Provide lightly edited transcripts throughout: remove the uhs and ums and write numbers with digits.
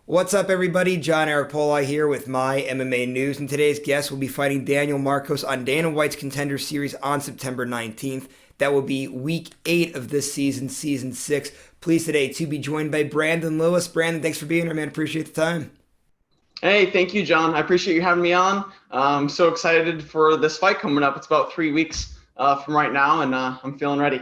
What's up, everybody? John Eric Poli here with My MMA News, and today's guest will be fighting Daniel Marcos on Dana White's Contender Series on September 19th. That will be week 8 of this season, season 6. Pleased today to be joined by Brandon Lewis. Brandon, thanks for being here, man. Appreciate the time. Hey, thank you, John. I appreciate you having me on. I'm so excited for this fight coming up. It's about 3 weeks from right now, and I'm feeling ready.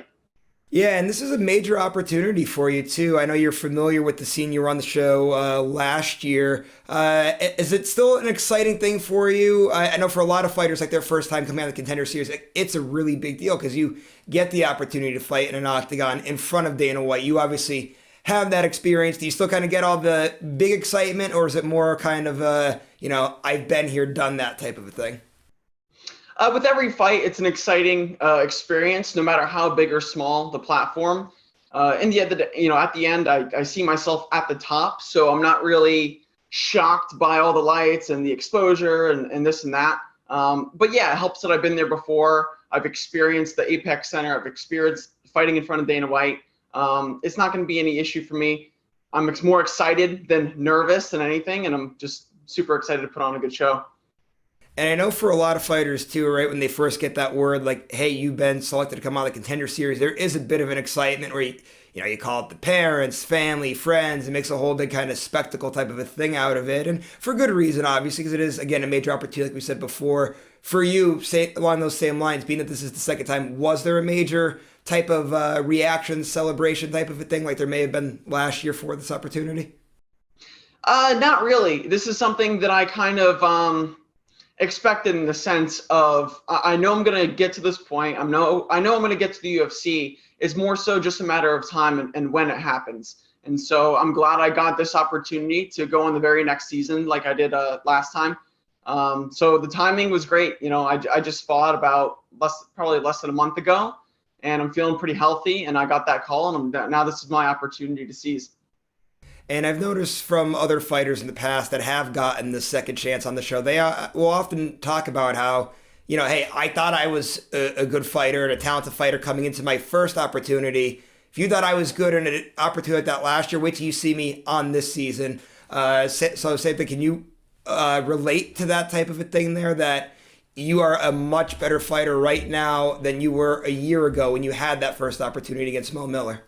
Yeah, and this is a major opportunity for you too. I know you're familiar with the scene. You were on the show last year. Is it still an exciting thing for you? I know for a lot of fighters, like their first time coming out of the Contender Series, it's a really big deal because you get the opportunity to fight in an octagon in front of Dana White. You obviously have that experience. Do you still kind of get all the big excitement, or is it more kind of I've been here, done that type of a thing? With every fight, it's an exciting experience, no matter how big or small the platform. In the end, at the end, I see myself at the top, so I'm not really shocked by all the lights and the exposure and this and that. But yeah, it helps that I've been there before. I've experienced the Apex Center. I've experienced fighting in front of Dana White. It's not going to be any issue for me. I'm more excited than nervous than anything, and I'm just super excited to put on a good show. And I know for a lot of fighters too, right, when they first get that word like, hey, you've been selected to come out of the Contender Series, there is a bit of an excitement where you call it the parents, family, friends. It makes a whole big kind of spectacle type of a thing out of it. And for good reason, obviously, because it is, again, a major opportunity, like we said before. For you, say, along those same lines, being that this is the second time, was there a major type of reaction, celebration type of a thing like there may have been last year for this opportunity? Not really. This is something that I kind of expected, in the sense of I know I'm going to get to this point. I know I'm going to get to the UFC. It's more so just a matter of time and when it happens. And so I'm glad I got this opportunity to go on the very next season like I did last time. So the timing was great. I just fought about probably less than a month ago, and I'm feeling pretty healthy, and I got that call, and now this is my opportunity to seize. And I've noticed from other fighters in the past that have gotten the second chance on the show, they will often talk about how, hey, I thought I was a good fighter and a talented fighter coming into my first opportunity. If you thought I was good in an opportunity like that last year, wait till you see me on this season. So same thing, can you relate to that type of a thing there, that you are a much better fighter right now than you were a year ago when you had that first opportunity against Mo Miller?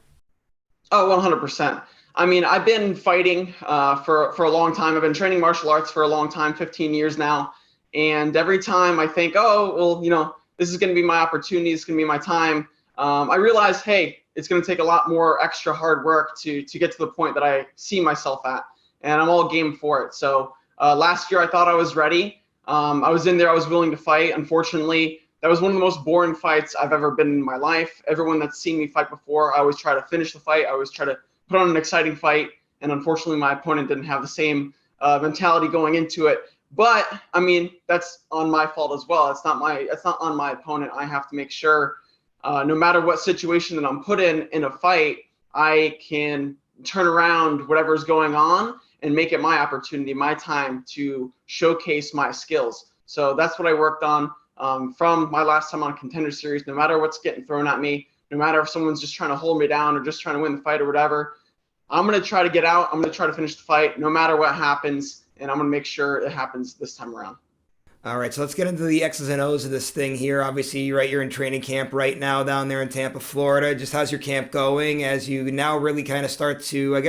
Oh, 100%. I mean, I've been fighting for a long time. I've been training martial arts for a long time, 15 years now. And every time I think, oh, well, this is going to be my opportunity, it's going to be my time, I realize, hey, it's going to take a lot more extra hard work to get to the point that I see myself at. And I'm all game for it. So last year I thought I was ready. I was in there. I was willing to fight. Unfortunately, that was one of the most boring fights I've ever been in my life. Everyone that's seen me fight before, I always try to finish the fight. I always try to put on an exciting fight, and unfortunately my opponent didn't have the same mentality going into it. But I mean, that's on my fault as well. It's not on my opponent. I have to make sure no matter what situation that I'm put in a fight, I can turn around whatever's going on and make it my opportunity, my time to showcase my skills. So that's what I worked on from my last time on Contender Series. No matter what's getting thrown at me, no matter if someone's just trying to hold me down or just trying to win the fight or whatever, I'm going to try to get out. I'm going to try to finish the fight no matter what happens, and I'm going to make sure it happens this time around. All right, so let's get into the X's and O's of this thing here. Obviously, right, you're in training camp right now down there in Tampa, Florida. Just how's your camp going as you now really kind of start to,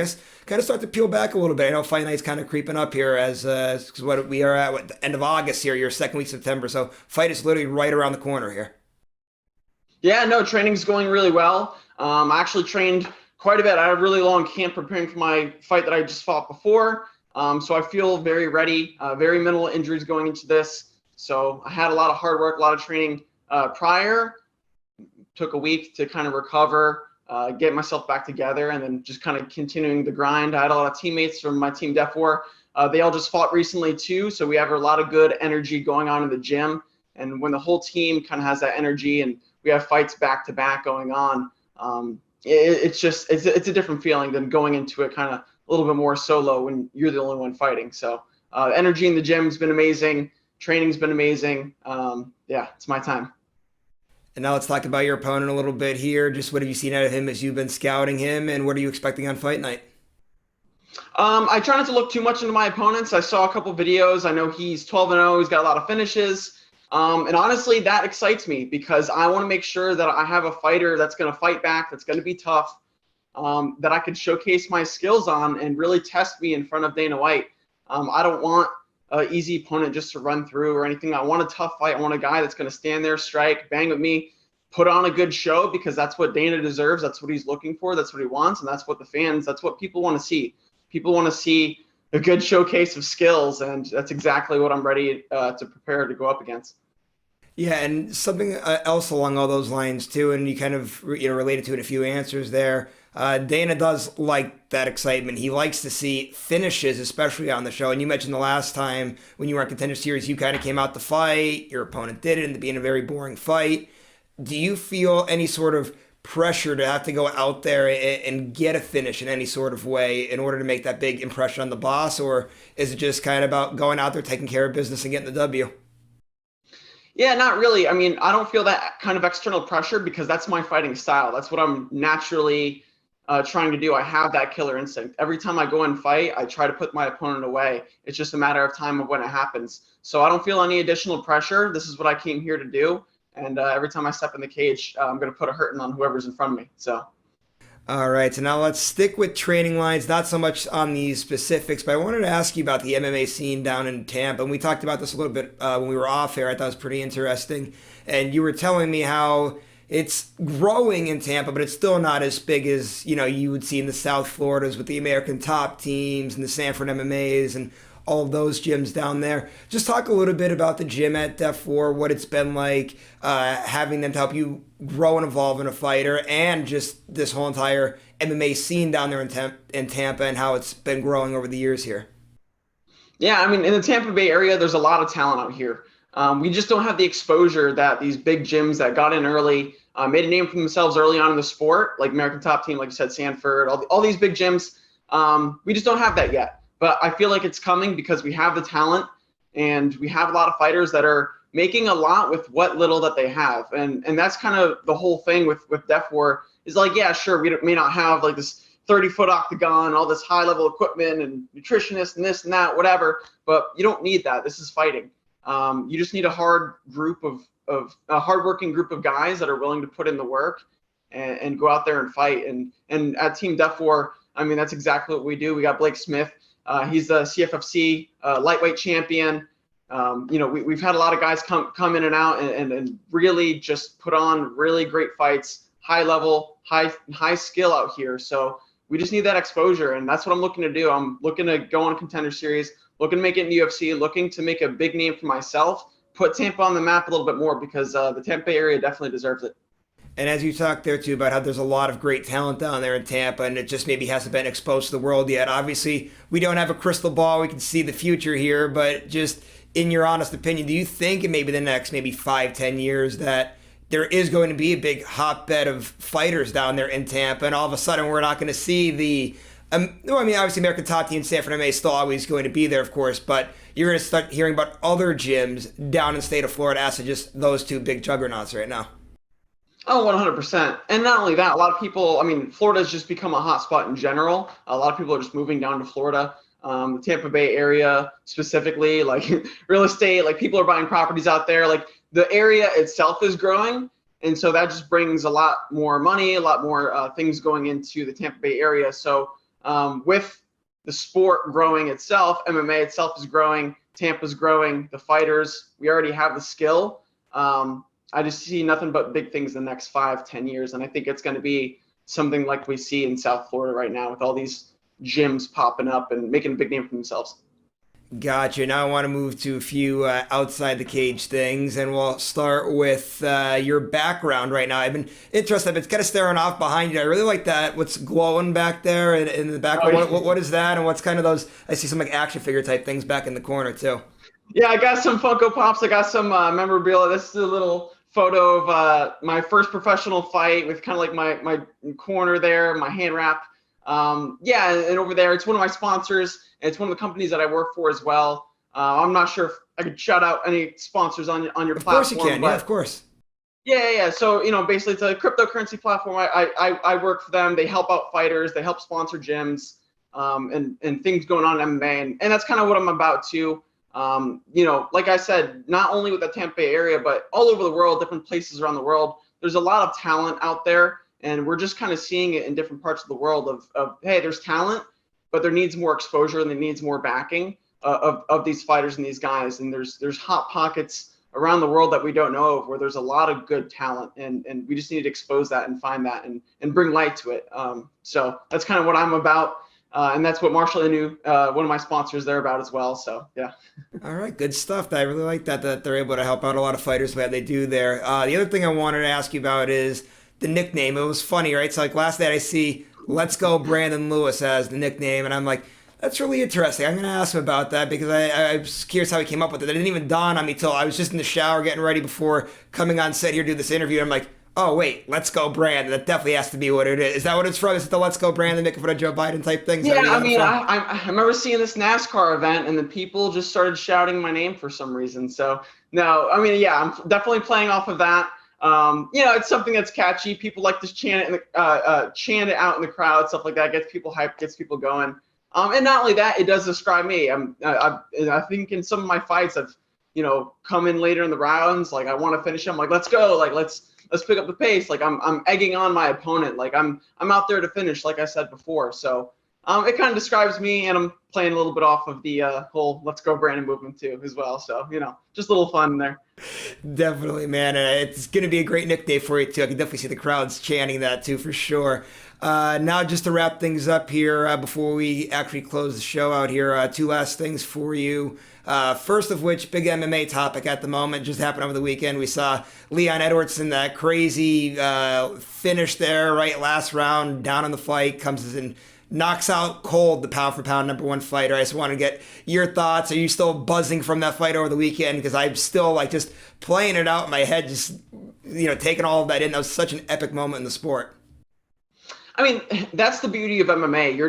start to peel back a little bit? I know fight night's kind of creeping up here as what we are at the end of August here, your second week of September. So fight is literally right around the corner here. Yeah, no, training's going really well. I actually trained quite a bit. I had a really long camp preparing for my fight that I just fought before. So I feel very ready, very minimal injuries going into this. So I had a lot of hard work, a lot of training prior. Took a week to kind of recover, get myself back together, and then just kind of continuing the grind. I had a lot of teammates from my team Def War. They all just fought recently too. So we have a lot of good energy going on in the gym. And when the whole team kind of has that energy and we have fights back to back going on, it's a different feeling than going into it kind of a little bit more solo when you're the only one fighting. So energy in the gym has been amazing. Training's been amazing. Yeah, it's my time. And now let's talk about your opponent a little bit here. Just what have you seen out of him as you've been scouting him, and what are you expecting on fight night? I try not to look too much into my opponents. I saw a couple videos. I know he's 12-0. He's got a lot of finishes. And honestly, that excites me because I want to make sure that I have a fighter that's going to fight back, that's going to be tough, that I can showcase my skills on and really test me in front of Dana White. I don't want an easy opponent just to run through or anything. I want a tough fight. I want a guy that's going to stand there, strike, bang with me, put on a good show, because that's what Dana deserves. That's what he's looking for. That's what he wants. And that's what the fans, that's what people want to see. People want to see a good showcase of skills, and that's exactly what I'm ready to prepare to go up against. Yeah, and something else along all those lines too, and you kind of related to it a few answers there. Dana does like that excitement. He likes to see finishes, especially on the show. And you mentioned the last time when you were on Contender Series, you kind of came out to fight. Your opponent did it, ended up being a very boring fight. Do you feel any sort of pressure to have to go out there and get a finish in any sort of way in order to make that big impression on the boss, or is it just kind of about going out there, taking care of business, and getting the W? Yeah, not really. I mean, I don't feel that kind of external pressure because that's my fighting style. That's what I'm naturally trying to do. I have that killer instinct. Every time I go and fight, I try to put my opponent away. It's just a matter of time of when it happens. So I don't feel any additional pressure. This is what I came here to do. And every time I step in the cage, I'm going to put a hurting on whoever's in front of me. So. All right, so now let's stick with training lines, not so much on these specifics, but I wanted to ask you about the MMA scene down in Tampa. And we talked about this a little bit when we were off air. I thought it was pretty interesting. And you were telling me how it's growing in Tampa, but it's still not as big as, you would see in the South Floridas with the American Top teams and the Sanford MMAs and all of those gyms down there. Just talk a little bit about the gym at Def4, what it's been like having them to help you grow and evolve in a fighter, and just this whole entire MMA scene down there in Tampa and how it's been growing over the years here. Yeah, I mean, in the Tampa Bay area, there's a lot of talent out here. We just don't have the exposure that these big gyms that got in early, made a name for themselves early on in the sport, like American Top Team, like you said, Sanford, all these big gyms. We just don't have that yet. But I feel like it's coming because we have the talent and we have a lot of fighters that are making a lot with what little that they have. And that's kind of the whole thing with Def4 is like, yeah, sure, we may not have like this 30-foot octagon, all this high-level equipment and nutritionists and this and that, whatever, but you don't need that. This is fighting. You just need a hardworking group of guys that are willing to put in the work and go out there and fight. And at Team Def4, I mean, that's exactly what we do. We got Blake Smith. He's the CFFC lightweight champion. We've had a lot of guys come in and out and really just put on really great fights, high level, high skill out here. So we just need that exposure, and that's what I'm looking to do. I'm looking to go on a Contender Series, looking to make it in the UFC, looking to make a big name for myself, put Tampa on the map a little bit more because the Tampa area definitely deserves it. And as you talked there too about how there's a lot of great talent down there in Tampa, and it just maybe hasn't been exposed to the world yet. Obviously, we don't have a crystal ball. We can see the future here, but just in your honest opinion, do you think in maybe the next 5-10 years that there is going to be a big hotbed of fighters down there in Tampa, and all of a sudden we're not going to see the obviously American Top Team and Sanford MMA is still always going to be there, of course, but you're going to start hearing about other gyms down in the state of Florida as to just those two big juggernauts right now. Oh, 100%. And not only that, a lot of people, I mean, Florida's just become a hot spot in general. A lot of people are just moving down to Florida. The Tampa Bay area specifically, like real estate, like people are buying properties out there. Like the area itself is growing. And so that just brings a lot more money, a lot more things going into the Tampa Bay area. So with the sport growing itself, MMA itself is growing, Tampa's growing, the fighters, we already have the skill. I just see nothing but big things in the next 5-10 years. And I think it's going to be something like we see in South Florida right now with all these gyms popping up and making a big name for themselves. Gotcha. Now I want to move to a few outside the cage things, and we'll start with your background right now. I've been interested. I've been kind of staring off behind you. I really like that. What's glowing back there in the background? Oh, what is that? And what's kind of those? I see some like action figure type things back in the corner too. Yeah, I got some Funko Pops. I got some memorabilia. This is a little photo of my first professional fight with kind of like my corner there, my hand wrap. Yeah, and over there, it's one of my sponsors, and it's one of the companies that I work for as well. I'm not sure if I could shout out any sponsors on your platform. Of course you can. Yeah, of course. Yeah. So, basically it's a cryptocurrency platform. I work for them. They help out fighters. They help sponsor gyms. and things going on in MMA, and that's kind of what I'm about too. Like I said, not only with the Tampa Bay area, but all over the world, different places around the world, there's a lot of talent out there, and we're just kind of seeing it in different parts of the world of hey, there's talent, but there needs more exposure and there needs more backing of these fighters and these guys. And there's hot pockets around the world that we don't know of where there's a lot of good talent, and we just need to expose that and find that and bring light to it. So that's kind of what I'm about. And that's what Marshall Inu, one of my sponsors, they're about as well. So, yeah. All right, good stuff. I really like that they're able to help out a lot of fighters the way they do there. The other thing I wanted to ask you about is the nickname. It was funny, right? So, like, last night I see Let's Go Brandon Lewis as the nickname, and I'm like, that's really interesting. I'm going to ask him about that because I was curious how he came up with it. It didn't even dawn on me till I was just in the shower getting ready before coming on set here to do this interview. I'm like, oh, wait, Let's Go Brandon. That definitely has to be what it is. Is that what it's from? Is it the Let's Go Brandon, making fun of Joe Biden type thing? Yeah, I mean, I remember seeing this NASCAR event and the people just started shouting my name for some reason. So, no, I mean, yeah, I'm definitely playing off of that. It's something that's catchy. People like to chant it, chant it out in the crowd, stuff like that. Gets people hyped, gets people going. And not only that, it does describe me. I think in some of my fights, I've come in later in the rounds, like I want to finish them. Like, let's go, like let's pick up the pace. Like I'm egging on my opponent. Like I'm out there to finish, like I said before. So it kind of describes me, and I'm playing a little bit off of the whole Let's Go Brandon movement too as well. So just a little fun in there. Definitely, man. It's going to be a great nickname for you too. I can definitely see the crowds chanting that too for sure. Now, just to wrap things up here before we actually close the show out here, two last things for you. First of which, big MMA topic at the moment, just happened over the weekend. We saw Leon Edwards in that crazy finish there, right? Last round, down in the fight, comes and knocks out cold the pound for pound #1 fighter. I just want to get your thoughts. Are you still buzzing from that fight over the weekend? Because I'm still like just playing it out in my head, just taking all of that in. That was such an epic moment in the sport. I mean, that's the beauty of MMA.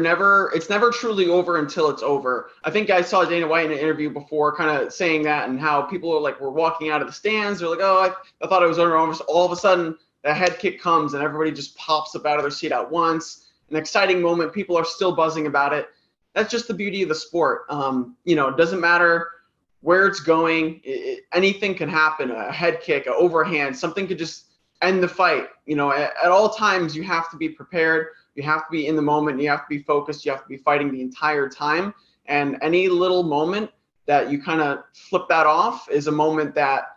It's never truly over until it's over. I think I saw Dana White in an interview before kind of saying that, and how people are like, were walking out of the stands. They're like, oh, I thought it was over. All of a sudden, the head kick comes and everybody just pops up out of their seat at once. An exciting moment. People are still buzzing about it. That's just the beauty of the sport. It doesn't matter where it's going. Anything can happen. A head kick, an overhand, something could just end the fight. At all times you have to be prepared. You have to be in the moment. You have to be focused. You have to be fighting the entire time. And any little moment that you kind of flip that off is a moment that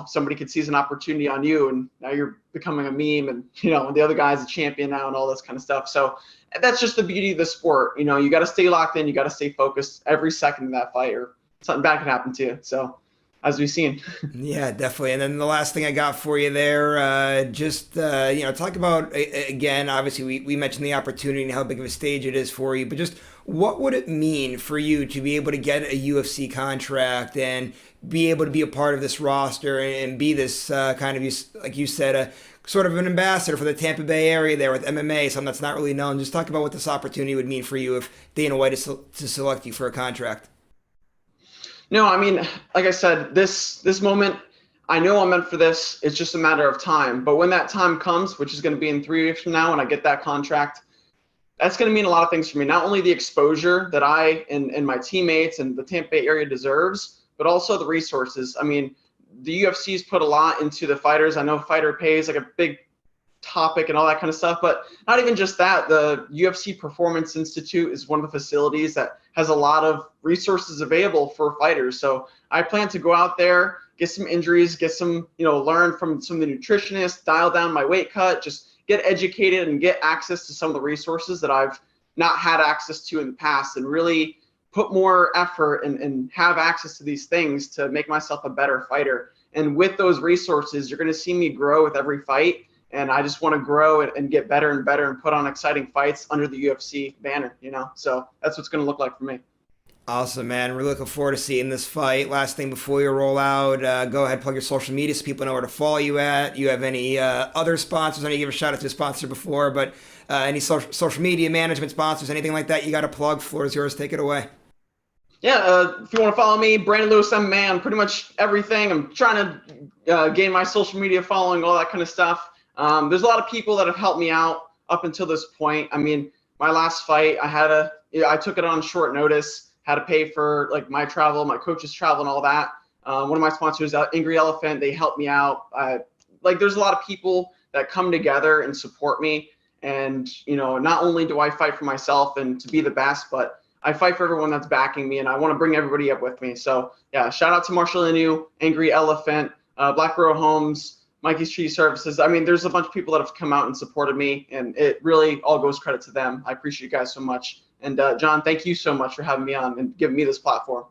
somebody could seize an opportunity on you, and now you're becoming a meme, and the other guy's a champion now and all this kind of stuff. So that's just the beauty of the sport. You got to stay locked in. You got to stay focused every second of that fight, or something bad could happen to you. So, as we've seen. Yeah, definitely. And then the last thing I got for you there, talk about, again, obviously we mentioned the opportunity and how big of a stage it is for you, but just what would it mean for you to be able to get a UFC contract and be able to be a part of this roster and be this kind of, like you said, a sort of an ambassador for the Tampa Bay area there with MMA, something that's not really known. Just talk about what this opportunity would mean for you if Dana White is to select you for a contract. No, I mean, like I said, this moment, I know I'm meant for this. It's just a matter of time. But when that time comes, which is going to be in 3 weeks from now, when I get that contract, that's going to mean a lot of things for me. Not only the exposure that I and my teammates and the Tampa Bay area deserves, but also the resources. I mean, the UFC's put a lot into the fighters. I know fighter pay is like a big topic and all that kind of stuff, but not even just that. The UFC Performance Institute is one of the facilities that has a lot of resources available for fighters. So I plan to go out there, get some injuries, get some, learn from some of the nutritionists, dial down my weight cut, just get educated and get access to some of the resources that I've not had access to in the past, and really put more effort and have access to these things to make myself a better fighter. And with those resources, you're going to see me grow with every fight. And I just want to grow and get better and better and put on exciting fights under the UFC banner, So that's what's going to look like for me. Awesome, man. We're looking forward to seeing this fight. Last thing before you roll out, go ahead, plug your social media so people know where to follow you at. You have any other sponsors? I know you gave a shout out to a sponsor before, but any social media management sponsors, anything like that you got to plug? Floor is yours. Take it away. Yeah, if you want to follow me, Brandon Lewis MMA, on pretty much everything. I'm trying to gain my social media following, all that kind of stuff. There's a lot of people that have helped me out up until this point. I mean, my last fight, I took it on short notice, had to pay for like my travel, my coach's travel, and all that. One of my sponsors, Angry Elephant, they helped me out. Like there's a lot of people that come together and support me. And, you know, not only do I fight for myself and to be the best, but I fight for everyone that's backing me, and I want to bring everybody up with me. So yeah, shout out to Marshall Inu, Angry Elephant, Black Burrow Homes, Mikey's Tree Services. I mean, there's a bunch of people that have come out and supported me, and it really all goes credit to them. I appreciate you guys so much. And John, thank you so much for having me on and giving me this platform.